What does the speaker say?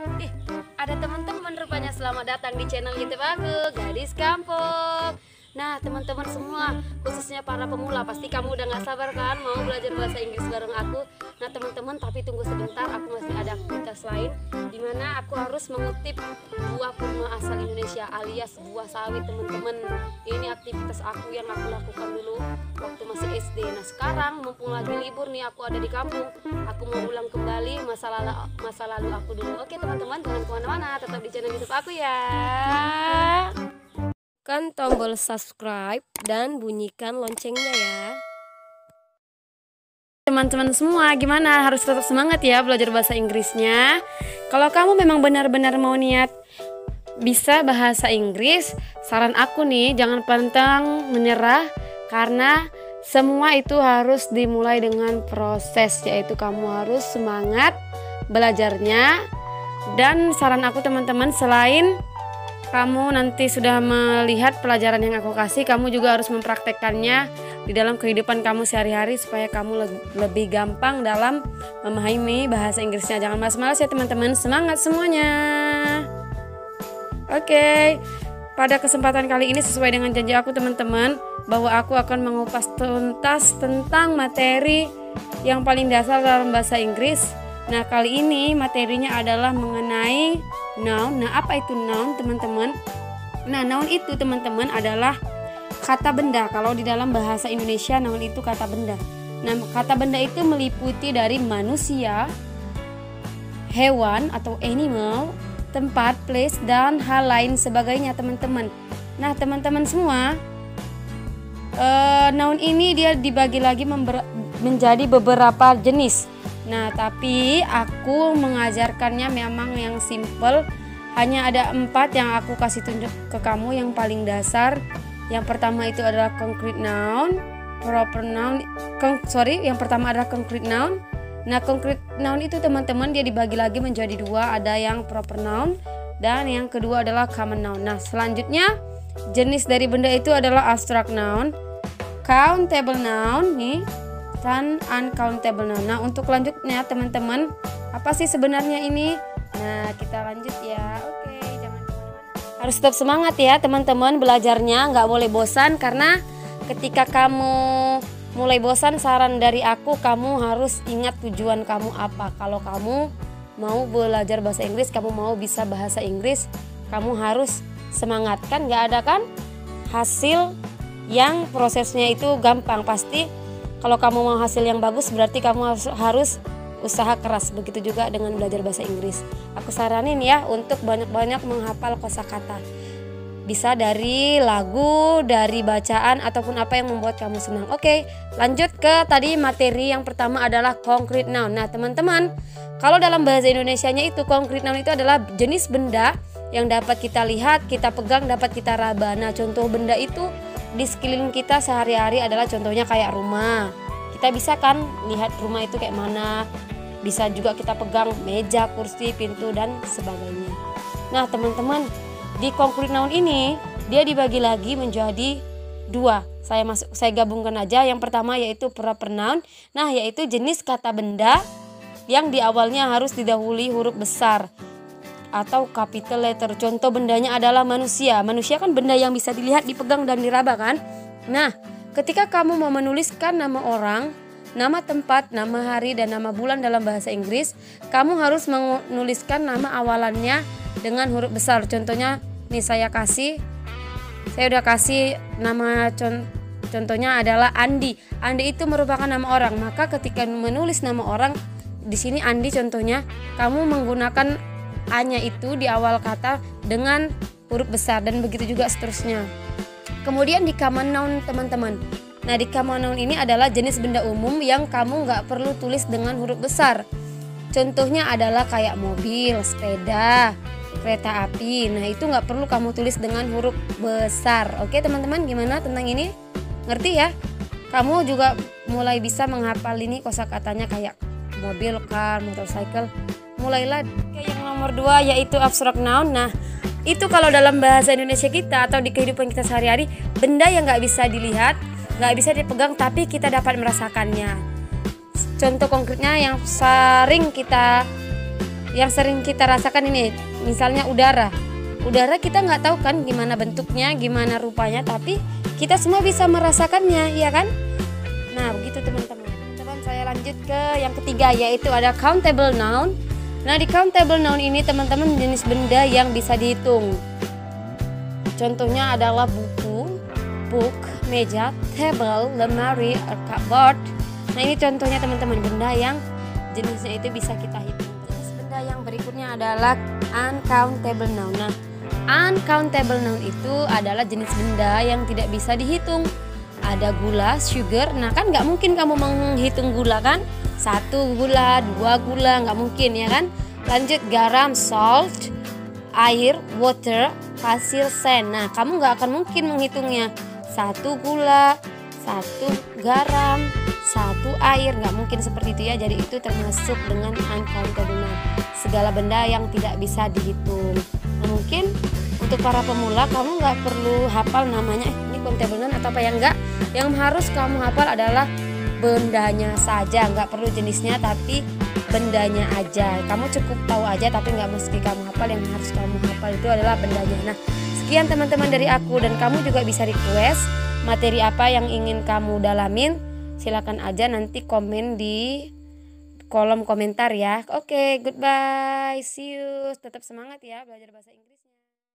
Ih, ada teman-teman rupanya, selamat datang di channel YouTube aku, Gadis Kampung. Nah teman-teman semua, khususnya para pemula, pasti kamu udah gak sabar kan mau belajar bahasa Inggris bareng aku. Nah teman-teman, tapi tunggu sebentar, aku masih ada aktivitas lain dimana aku harus mengutip buah kurma asal Indonesia alias buah sawit teman-teman. Ini aktivitas aku yang aku lakukan dulu waktu masih SD. Nah sekarang mumpung lagi libur nih, aku ada di kampung, aku mau ulang kembali masa lalu aku dulu. Oke teman-teman, jangan kemana-mana, tetap di channel YouTube aku ya. Tekan tombol subscribe dan bunyikan loncengnya ya. Teman-teman semua, gimana? Harus tetap semangat ya belajar bahasa Inggrisnya. Kalau kamu memang benar-benar mau niat bisa bahasa Inggris, saran aku nih, jangan pantang menyerah, karena semua itu harus dimulai dengan proses, yaitu kamu harus semangat belajarnya. Dan saran aku teman-teman, selain kamu nanti sudah melihat pelajaran yang aku kasih, kamu juga harus mempraktekkannya di dalam kehidupan kamu sehari-hari supaya kamu lebih gampang dalam memahami bahasa Inggrisnya. Jangan malas-malas ya teman-teman, semangat semuanya. Oke, pada kesempatan kali ini sesuai dengan janji aku teman-teman, bahwa aku akan mengupas tuntas tentang materi yang paling dasar dalam bahasa Inggris. Nah kali ini materinya adalah mengenai noun. Nah apa itu noun teman-teman? Nah noun itu teman-teman adalah kata benda. Kalau di dalam bahasa Indonesia noun itu kata benda. Nah kata benda itu meliputi dari manusia, hewan atau animal, tempat, place, dan hal lain sebagainya teman-teman. Nah teman-teman semua, noun ini dia dibagi lagi menjadi beberapa jenis. Nah tapi aku mengajarkannya memang yang simple, hanya ada 4 yang aku kasih tunjuk ke kamu yang paling dasar. Yang pertama itu adalah concrete noun, proper noun. Yang pertama adalah concrete noun. Nah concrete noun itu teman-teman dia dibagi lagi menjadi 2, ada yang proper noun dan yang kedua adalah common noun. Nah selanjutnya jenis dari benda itu adalah abstract noun, countable noun nih, dan uncountable noun. Nah untuk lanjutnya teman-teman, apa sih sebenarnya ini? Nah kita lanjut ya. Oke, jangan kemana-mana, harus tetap semangat ya teman-teman belajarnya, nggak boleh bosan. Karena ketika kamu mulai bosan, saran dari aku, kamu harus ingat tujuan kamu apa. Kalau kamu mau belajar bahasa Inggris, kamu mau bisa bahasa Inggris, kamu harus semangat. Kan nggak ada kan hasil yang prosesnya itu gampang. Pasti kalau kamu mau hasil yang bagus, berarti kamu harus usaha keras. Begitu juga dengan belajar bahasa Inggris. Aku saranin ya untuk banyak-banyak menghafal kosakata. Bisa dari lagu, dari bacaan, ataupun apa yang membuat kamu senang. Oke, lanjut ke tadi materi yang pertama adalah concrete noun. Nah teman-teman, kalau dalam bahasa Indonesianya itu concrete noun itu adalah jenis benda yang dapat kita lihat, kita pegang, dapat kita raba. Nah contoh benda itu di sekeliling kita sehari-hari adalah contohnya kayak rumah. Kita bisa kan lihat rumah itu kayak mana. Bisa juga kita pegang meja, kursi, pintu, dan sebagainya. Nah teman-teman, di concrete noun ini dia dibagi lagi menjadi 2. Saya gabungkan aja. Yang pertama yaitu proper noun. Nah yaitu jenis kata benda yang di awalnya harus didahului huruf besar atau capital letter. Contoh bendanya adalah manusia. Manusia kan benda yang bisa dilihat, dipegang, dan diraba kan. Nah ketika kamu mau menuliskan nama orang, nama tempat, nama hari, dan nama bulan dalam bahasa Inggris, kamu harus menuliskan nama awalannya dengan huruf besar. Contohnya nih saya udah kasih nama contohnya adalah Andi. Andi itu merupakan nama orang. Maka ketika menulis nama orang di sini Andi contohnya, kamu menggunakan A-nya itu di awal kata dengan huruf besar, dan begitu juga seterusnya. Kemudian di common noun teman-teman. Nah di common noun ini adalah jenis benda umum yang kamu nggak perlu tulis dengan huruf besar. Contohnya adalah kayak mobil, sepeda, kereta api. Nah itu nggak perlu kamu tulis dengan huruf besar. Oke teman-teman, gimana tentang ini? Ngerti ya? Kamu juga mulai bisa menghafal ini kosakatanya kayak mobil, car, motorcycle. Mulailah. Yang nomor 2 yaitu abstract noun. Nah itu kalau dalam bahasa Indonesia kita atau di kehidupan kita sehari-hari, benda yang nggak bisa dilihat, nggak bisa dipegang, tapi kita dapat merasakannya. Contoh konkretnya yang sering kita yang sering kita rasakan ini, misalnya udara. Udara kita nggak tahu kan gimana bentuknya, gimana rupanya, tapi kita semua bisa merasakannya, ya kan? Nah, begitu teman-teman. Teman, saya lanjut ke yang ketiga, yaitu ada countable noun. Nah, di countable noun ini teman-teman jenis benda yang bisa dihitung. Contohnya adalah buku, book, meja, table, lemari, cupboard. Nah, ini contohnya teman-teman, benda yang jenisnya itu bisa kita hitung. Jenis benda yang berikutnya adalah uncountable noun. Nah, uncountable noun itu adalah jenis benda yang tidak bisa dihitung. Ada gula, sugar. Nah, kan nggak mungkin kamu menghitung gula kan? 1 gula, 2 gula, nggak mungkin ya kan? Lanjut, garam, salt, air, water, pasir, sand. Nah, kamu nggak akan mungkin menghitungnya. 1 gula, 1 garam, 1 air, nggak mungkin seperti itu ya. Jadi itu termasuk dengan uncountable noun, segala benda yang tidak bisa dihitung. Nah, mungkin untuk para pemula kamu nggak perlu hafal namanya ini countable noun atau apa ya, enggak. Yang harus kamu hafal adalah bendanya saja, nggak perlu jenisnya tapi bendanya aja. Kamu cukup tahu aja tapi nggak mesti kamu hafal. Yang harus kamu hafal itu adalah bendanya. Nah, sekian teman-teman dari aku, dan kamu juga bisa request materi apa yang ingin kamu dalamin. Silakan aja nanti komen di kolom komentar ya. Oke, goodbye, see you. Tetap semangat ya belajar bahasa Inggris.